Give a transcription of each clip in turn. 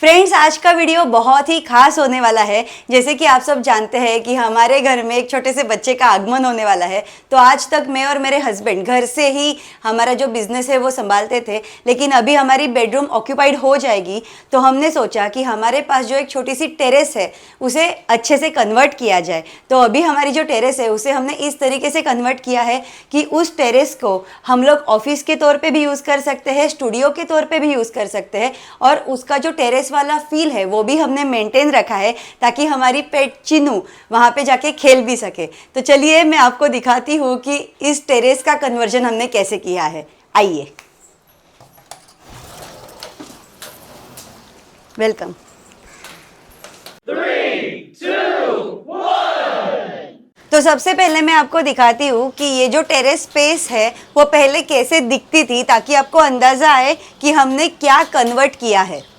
Friends, आज का video बहुत ही खास होने वाला है। जैसे कि आप सब जानते हैं कि हमारे घर में एक छोटे से बच्चे का आगमन होने वाला है। तो आज तक मैं और मेरे हस्बैंड घर से ही हमारा जो बिजनेस है वो संभालते थे, लेकिन अभी हमारी बेडरूम ऑक्यूपाइड हो जाएगी तो हमने सोचा कि हमारे पास जो एक छोटी सी टेरेस है उसे अच्छे से कन्वर्ट किया जाए। तो अभी हमारी जो टेरेस है उसे हमने इस तरीके से कन्वर्ट किया है कि उस टेरेस को हम लोग ऑफिस के तौर पर भी यूज़ कर सकते हैं, स्टूडियो के तौर पर भी यूज़ कर सकते हैं, और उसका जो टेरेस वाला फील है वो भी हमने मेंटेन रखा है ताकि हमारी पेट चिन्नू वहाँ पे जाके खेल भी सके। तो चलिए मैं आपको दिखाती हूँ कि इस टेरेस का कन्वर्जन हमने कैसे किया है। आइए, वेलकम। 3, 2, 1। तो सबसे पहले मैं आपको दिखाती हूँ कि ये जो टेरेस स्पेस है वो पहले कैसे दिखती थी, ताकि आपको अंदाज़ा आए कि हमने क्या कन्वर्ट किया है।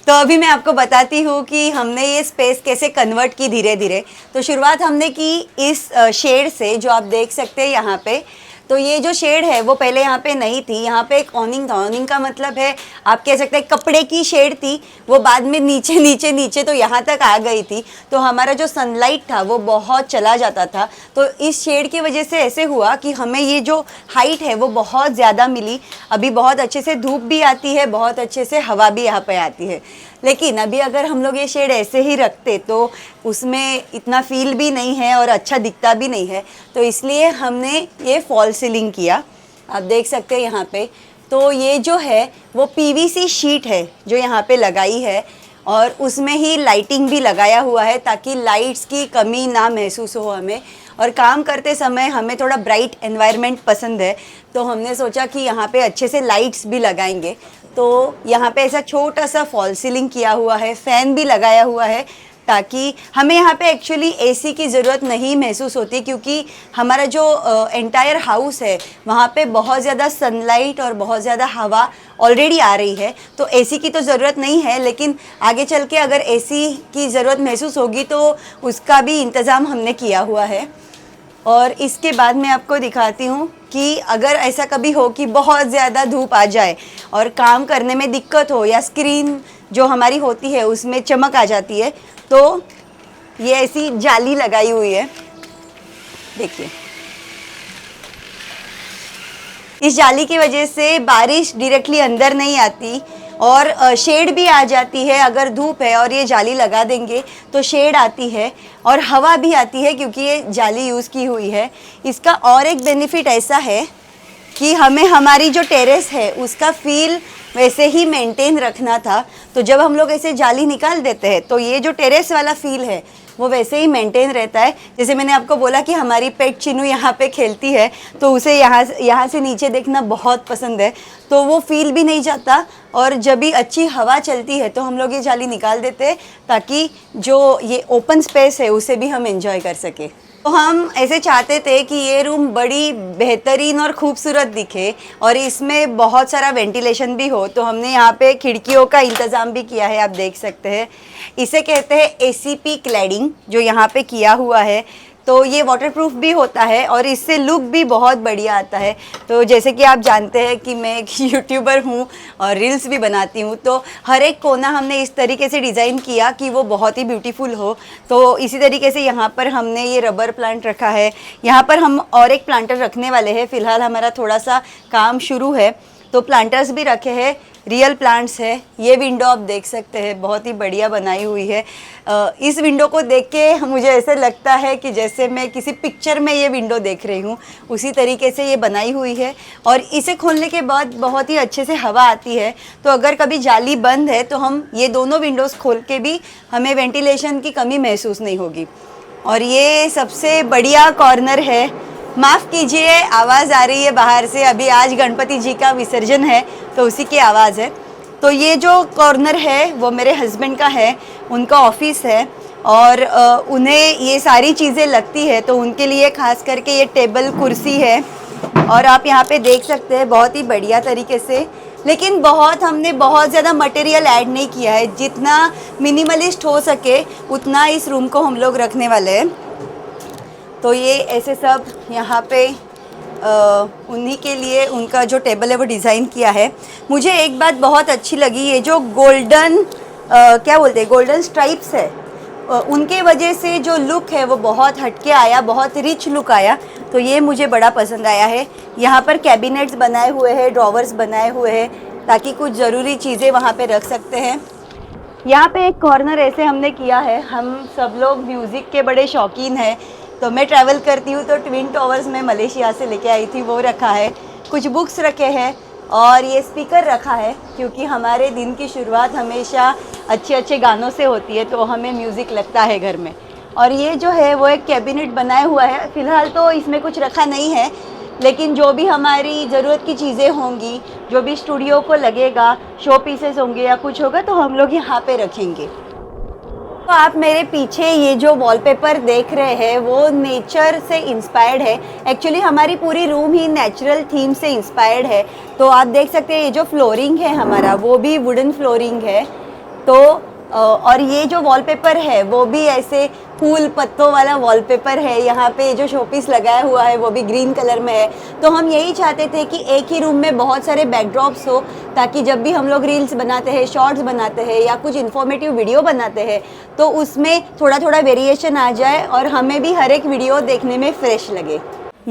तो अभी मैं आपको बताती हूँ कि हमने ये स्पेस कैसे कन्वर्ट की धीरे धीरे। तो शुरुआत हमने की इस शेड से, जो आप देख सकते हैं यहाँ पे। तो ये जो शेड है वो पहले यहाँ पे नहीं थी, यहाँ पे एक ऑनिंग था। ऑनिंग का मतलब है, आप कह सकते हैं कपड़े की शेड थी, वो बाद में नीचे नीचे नीचे तो यहाँ तक आ गई थी। तो हमारा जो सनलाइट था वो बहुत चला जाता था। तो इस शेड की वजह से ऐसे हुआ कि हमें ये जो हाइट है वो बहुत ज़्यादा मिली। अभी बहुत अच्छे से धूप भी आती है, बहुत अच्छे से हवा भी यहाँ पे आती है। लेकिन अभी अगर हम लोग ये शेड ऐसे ही रखते तो उसमें इतना फील भी नहीं है और अच्छा दिखता भी नहीं है। तो इसलिए हमने ये फॉल सीलिंग किया। आप देख सकते हैं यहाँ पे। तो ये जो है वो पीवीसी शीट है जो यहाँ पे लगाई है, और उसमें ही लाइटिंग भी लगाया हुआ है ताकि लाइट्स की कमी ना महसूस हो हमें। और काम करते समय हमें थोड़ा ब्राइट एनवायरनमेंट पसंद है, तो हमने सोचा कि यहाँ पे अच्छे से लाइट्स भी लगाएंगे। तो यहाँ पे ऐसा छोटा सा फॉल सीलिंग किया हुआ है, फ़ैन भी लगाया हुआ है ताकि हमें यहाँ पे एक्चुअली एसी की ज़रूरत नहीं महसूस होती, क्योंकि हमारा जो एंटायर हाउस है वहाँ पे बहुत ज़्यादा सनलाइट और बहुत ज़्यादा हवा ऑलरेडी आ रही है। तो एसी की तो ज़रूरत नहीं है, लेकिन आगे चल के अगर एसी की ज़रूरत महसूस होगी तो उसका भी इंतज़ाम हमने किया हुआ है। और इसके बाद मैं आपको दिखाती हूँ कि अगर ऐसा कभी हो कि बहुत ज़्यादा धूप आ जाए और काम करने में दिक्कत हो, या स्क्रीन जो हमारी होती है उसमें चमक आ जाती है, तो ये ऐसी जाली लगाई हुई है, देखिए। इस जाली की वजह से बारिश डायरेक्टली अंदर नहीं आती और शेड भी आ जाती है। अगर धूप है और ये जाली लगा देंगे तो शेड आती है और हवा भी आती है, क्योंकि ये जाली यूज़ की हुई है। इसका और एक बेनिफिट ऐसा है कि हमें हमारी जो टेरेस है उसका फील वैसे ही मेंटेन रखना था। तो जब हम लोग ऐसे जाली निकाल देते हैं तो ये जो टेरेस वाला फील है वो वैसे ही मेंटेन रहता है। जैसे मैंने आपको बोला कि हमारी पेट चिन्नू यहाँ पे खेलती है, तो उसे यहाँ से नीचे देखना बहुत पसंद है, तो वो फील भी नहीं जाता। और जब भी अच्छी हवा चलती है तो हम लोग ये जाली निकाल देते हैं ताकि जो ये ओपन स्पेस है उसे भी हम एंजॉय कर सके। तो हम ऐसे चाहते थे कि ये रूम बड़ी बेहतरीन और ख़ूबसूरत दिखे और इसमें बहुत सारा वेंटिलेशन भी हो। तो हमने यहाँ पे खिड़कियों का इंतज़ाम भी किया है, आप देख सकते हैं। इसे कहते हैं एसीपी क्लैडिंग, जो यहाँ पे किया हुआ है। तो ये वाटरप्रूफ भी होता है और इससे लुक भी बहुत बढ़िया आता है। तो जैसे कि आप जानते हैं कि मैं एक यूट्यूबर हूँ और रील्स भी बनाती हूँ, तो हर एक कोना हमने इस तरीके से डिज़ाइन किया कि वो बहुत ही ब्यूटीफुल हो। तो इसी तरीके से यहाँ पर हमने ये रबर प्लांट रखा है। यहाँ पर हम और एक प्लांटर रखने वाले हैं। फ़िलहाल हमारा थोड़ा सा काम शुरू है, तो प्लांटर्स भी रखे हैं, रियल प्लांट्स है। ये विंडो आप देख सकते हैं, बहुत ही बढ़िया बनाई हुई है। इस विंडो को देख के मुझे ऐसे लगता है कि जैसे मैं किसी पिक्चर में ये विंडो देख रही हूँ, उसी तरीके से ये बनाई हुई है। और इसे खोलने के बाद बहुत ही अच्छे से हवा आती है। तो अगर कभी जाली बंद है तो हम ये दोनों विंडोज़ खोल के भी हमें वेंटिलेशन की कमी महसूस नहीं होगी। और ये सबसे बढ़िया कॉर्नर है। माफ़ कीजिए, आवाज़ आ रही है बाहर से, अभी आज गणपति जी का विसर्जन है तो उसी की आवाज़ है। तो ये जो कॉर्नर है वो मेरे हस्बैंड का है, उनका ऑफिस है, और उन्हें ये सारी चीज़ें लगती है, तो उनके लिए खास करके ये टेबल कुर्सी है। और आप यहाँ पे देख सकते हैं बहुत ही बढ़िया तरीके से, लेकिन हमने बहुत ज़्यादा मटेरियल ऐड नहीं किया है। जितना मिनिमलिस्ट हो सके उतना इस रूम को हम लोग रखने वाले हैं। तो ये ऐसे सब यहाँ पे उन्हीं के लिए उनका जो टेबल है वो डिज़ाइन किया है। मुझे एक बात बहुत अच्छी लगी, ये जो गोल्डन क्या बोलते हैं, गोल्डन स्ट्राइप्स है, उनके वजह से जो लुक है वो बहुत हटके आया, बहुत रिच लुक आया। तो ये मुझे बड़ा पसंद आया है। यहाँ पर कैबिनेट्स बनाए हुए हैं, ड्रॉवर्स बनाए हुए हैं, ताकि कुछ ज़रूरी चीज़ें वहाँ पे रख सकते हैं। यहाँ पे एक कॉर्नर ऐसे हमने किया है, हम सब लोग म्यूज़िक के बड़े शौकीन हैं, तो मैं ट्रैवल करती हूँ तो ट्विन टॉवर्स में मलेशिया से लेके आई थी, वो रखा है। कुछ बुक्स रखे हैं और ये स्पीकर रखा है, क्योंकि हमारे दिन की शुरुआत हमेशा अच्छे अच्छे गानों से होती है, तो हमें म्यूज़िक लगता है घर में। और ये जो है वो एक कैबिनेट बनाया हुआ है। फ़िलहाल तो इसमें कुछ रखा नहीं है, लेकिन जो भी हमारी ज़रूरत की चीज़ें होंगी, जो भी स्टूडियो को लगेगा, शो पीसेस होंगे या कुछ होगा, तो हम लोग यहाँ पे रखेंगे। तो आप मेरे पीछे ये जो वॉलपेपर देख रहे हैं वो नेचर से इंस्पायर्ड है। एक्चुअली हमारी पूरी रूम ही नेचुरल थीम से इंस्पायर्ड है। तो आप देख सकते हैं ये जो फ्लोरिंग है हमारा, वो भी वुडन फ्लोरिंग है। तो और ये जो वॉलपेपर है वो भी ऐसे फूल पत्तों वाला वॉलपेपर है। यहाँ पे जो शोपीस लगाया हुआ है वो भी ग्रीन कलर में है। तो हम यही चाहते थे कि एक ही रूम में बहुत सारे बैकड्रॉप्स हो, ताकि जब भी हम लोग रील्स बनाते हैं, शॉर्ट्स बनाते हैं या कुछ इन्फॉर्मेटिव वीडियो बनाते हैं, तो उसमें थोड़ा थोड़ा वेरिएशन आ जाए और हमें भी हर एक वीडियो देखने में फ्रेश लगे।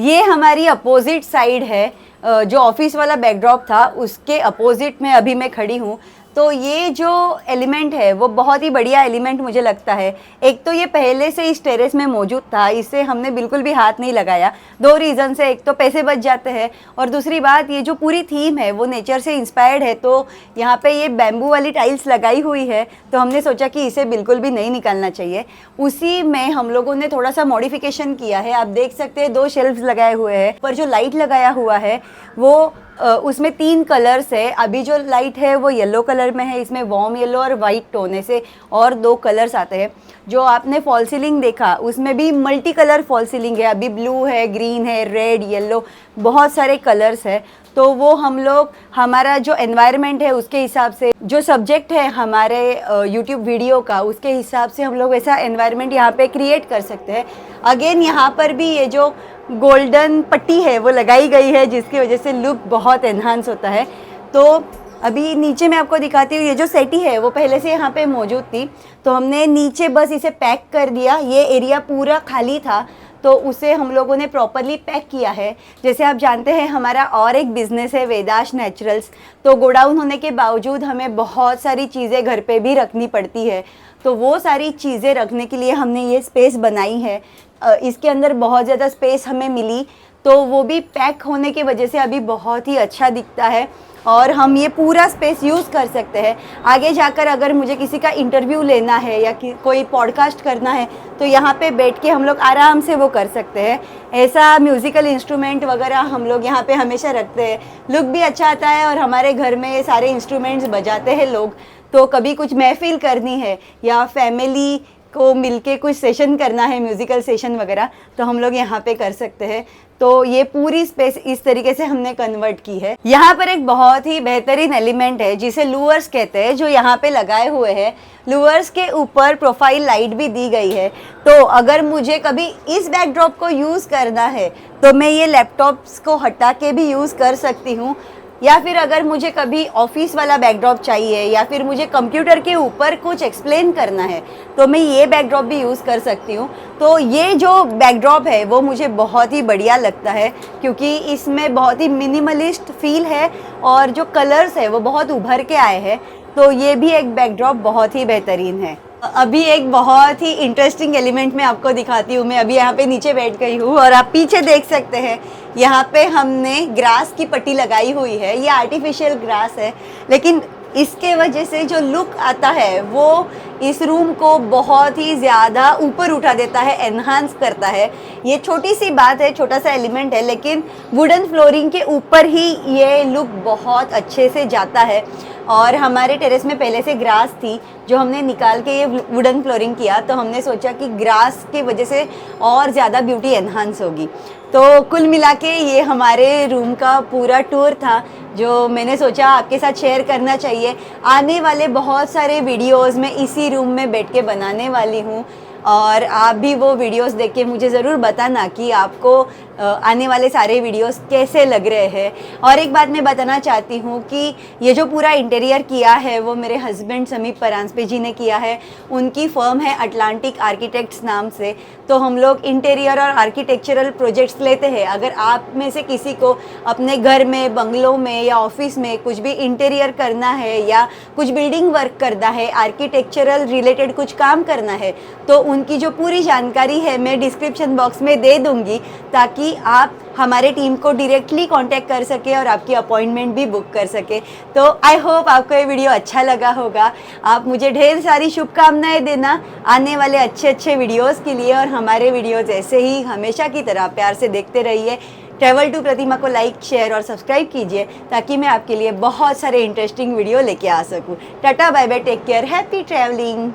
ये हमारी अपोजिट साइड है, जो ऑफिस वाला बैकड्रॉप था उसके अपोजिट में अभी मैं खड़ी हूँ। तो ये जो एलिमेंट है वो बहुत ही बढ़िया एलिमेंट मुझे लगता है। एक तो ये पहले से इस टेरेस में मौजूद था, इससे हमने बिल्कुल भी हाथ नहीं लगाया। दो रीज़न से, एक तो पैसे बच जाते हैं और दूसरी बात ये जो पूरी थीम है वो नेचर से इंस्पायर्ड है। तो यहाँ पे ये बैम्बू वाली टाइल्स लगाई हुई है, तो हमने सोचा कि इसे बिल्कुल भी नहीं निकालना चाहिए। उसी में हम लोगों ने थोड़ा सा मॉडिफिकेशन किया है। आप देख सकते हैं 2 शेल्फ्स लगाए हुए हैं, पर जो लाइट लगाया हुआ है वो उसमें 3 कलर्स है। अभी जो लाइट है वो येलो कलर में है, इसमें वार्म येलो और वाइट टोन से, और 2 कलर्स आते हैं। जो आपने फॉल सीलिंग देखा उसमें भी मल्टी कलर फॉल सीलिंग है, अभी ब्लू है, ग्रीन है, रेड, येलो, बहुत सारे कलर्स है। तो वो हम लोग हमारा जो एनवायरनमेंट है उसके हिसाब से, जो सब्जेक्ट है हमारे यूट्यूब वीडियो का उसके हिसाब से हम लोग वैसा एनवायरनमेंट यहाँ पे क्रिएट कर सकते हैं। अगेन यहाँ पर भी ये जो गोल्डन पट्टी है वो लगाई गई है, जिसकी वजह से लुक बहुत एनहांस होता है। तो अभी नीचे मैं आपको दिखाती हूँ, ये जो सेटी है वो पहले से यहाँ पे मौजूद थी, तो हमने नीचे बस इसे पैक कर दिया। ये एरिया पूरा खाली था तो उसे हम लोगों ने प्रॉपरली पैक किया है। जैसे आप जानते हैं हमारा और एक बिज़नेस है वेदाश नेचुरल्स, तो गोडाउन होने के बावजूद हमें बहुत सारी चीज़ें घर पे भी रखनी पड़ती है। तो वो सारी चीज़ें रखने के लिए हमने ये स्पेस बनाई है। इसके अंदर बहुत ज़्यादा स्पेस हमें मिली, तो वो भी पैक होने की वजह से अभी बहुत ही अच्छा दिखता है और हम ये पूरा स्पेस यूज़ कर सकते हैं। आगे जाकर अगर मुझे किसी का इंटरव्यू लेना है या कोई पॉडकास्ट करना है तो यहाँ पे बैठ के हम लोग आराम से वो कर सकते हैं। ऐसा म्यूज़िकल इंस्ट्रूमेंट वगैरह हम लोग यहाँ पे हमेशा रखते हैं, लुक भी अच्छा आता है। और हमारे घर में ये सारे इंस्ट्रूमेंट्स बजाते हैं लोग, तो कभी कुछ महफिल करनी है या फैमिली को मिलके कुछ सेशन करना है, म्यूज़िकल सेशन वगैरह, तो हम लोग यहाँ पे कर सकते हैं। तो ये पूरी स्पेस इस तरीके से हमने कन्वर्ट की है। यहाँ पर एक बहुत ही बेहतरीन एलिमेंट है जिसे लूअर्स कहते हैं, जो यहाँ पे लगाए हुए हैं। लूअर्स के ऊपर प्रोफाइल लाइट भी दी गई है, तो अगर मुझे कभी इस बैकड्रॉप को यूज़ करना है तो मैं ये लैपटॉप्स को हटा के भी यूज़ कर सकती हूँ, या फिर अगर मुझे कभी ऑफिस वाला बैकड्रॉप चाहिए या फिर मुझे कंप्यूटर के ऊपर कुछ एक्सप्लेन करना है तो मैं ये बैकड्रॉप भी यूज़ कर सकती हूँ। तो ये जो बैकड्रॉप है वो मुझे बहुत ही बढ़िया लगता है, क्योंकि इसमें बहुत ही मिनिमलिस्ट फील है और जो कलर्स है वो बहुत उभर के आए हैं। तो ये भी एक बैकड्रॉप बहुत ही बेहतरीन है। अभी एक बहुत ही इंटरेस्टिंग एलिमेंट मैं आपको दिखाती हूँ। मैं अभी यहाँ पे नीचे बैठ गई हूँ और आप पीछे देख सकते हैं, यहाँ पे हमने ग्रास की पट्टी लगाई हुई है। ये आर्टिफिशियल ग्रास है, लेकिन इसके वजह से जो लुक आता है वो इस रूम को बहुत ही ज़्यादा ऊपर उठा देता है, एनहांस करता है। ये छोटी सी बात है, छोटा सा एलिमेंट है, लेकिन वुडन फ्लोरिंग के ऊपर ही ये लुक बहुत अच्छे से जाता है। और हमारे टेरेस में पहले से ग्रास थी जो हमने निकाल के ये वुडन फ्लोरिंग किया, तो हमने सोचा कि ग्रास की वजह से और ज़्यादा ब्यूटी एनहांस होगी। तो कुल मिला के ये हमारे रूम का पूरा टूर था जो मैंने सोचा आपके साथ शेयर करना चाहिए। आने वाले बहुत सारे वीडियोस में इसी रूम में बैठ के बनाने वाली हूँ और आप भी वो वीडियोस देख के मुझे ज़रूर बताना कि आपको आने वाले सारे वीडियोस कैसे लग रहे हैं। और एक बात मैं बताना चाहती हूँ कि ये जो पूरा इंटीरियर किया है वो मेरे हस्बैंड समीप परांजपे जी ने किया है। उनकी फर्म है अटलांटिक आर्किटेक्ट्स नाम से। तो हम लोग इंटीरियर और आर्किटेक्चरल प्रोजेक्ट्स लेते हैं। अगर आप में से किसी को अपने घर में, बंगलों में या ऑफिस में कुछ भी इंटीरियर करना है या कुछ बिल्डिंग वर्क करना है, आर्किटेक्चरल रिलेटेड कुछ काम करना है, तो उनकी जो पूरी जानकारी है मैं डिस्क्रिप्शन बॉक्स में दे दूँगी, ताकि आप हमारे टीम को डायरेक्टली कांटेक्ट कर सके और आपकी अपॉइंटमेंट भी बुक कर सके। तो आई होप आपको ये वीडियो अच्छा लगा होगा। आप मुझे ढेर सारी शुभकामनाएं देना आने वाले अच्छे अच्छे वीडियोस के लिए, और हमारे वीडियोस ऐसे ही हमेशा की तरह प्यार से देखते रहिए। ट्रैवल टू प्रतिमा को लाइक, शेयर और सब्सक्राइब कीजिए ताकि मैं आपके लिए बहुत सारे इंटरेस्टिंग वीडियो लेके आ सकूँ। Tata bye bye, take care, happy travelling.